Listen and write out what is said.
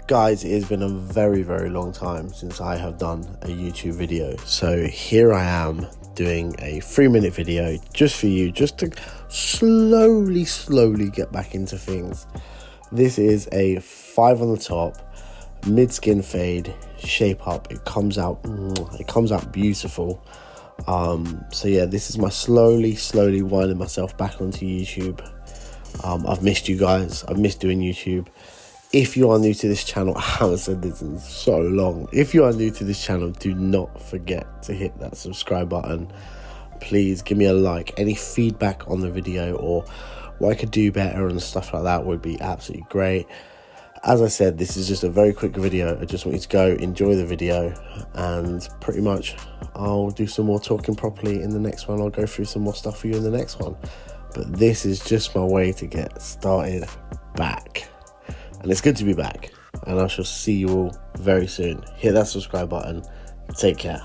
Guys, it has been a very, very long time since I have done a YouTube video. So here I am doing a 3-minute video just for you, just to slowly get back into things. This is a 5 on the top, mid-skin fade, shape up. It comes out beautiful. So yeah, this is my slowly winding myself back onto YouTube. I've missed you guys. I've missed doing YouTube. If you are new to this channel, I haven't said this in so long. If you are new to this channel, do not forget to hit that subscribe button. Please give me a like. Any feedback on the video or what I could do better and stuff like that would be absolutely great. As I said, this is just a very quick video. I just want you to go enjoy the video, and pretty much I'll do some more talking properly in the next one. I'll go through some more stuff for you in the next one. But this is just my way to get started back. And it's good to be back, and I shall see you all very soon. Hit that subscribe button. Take care.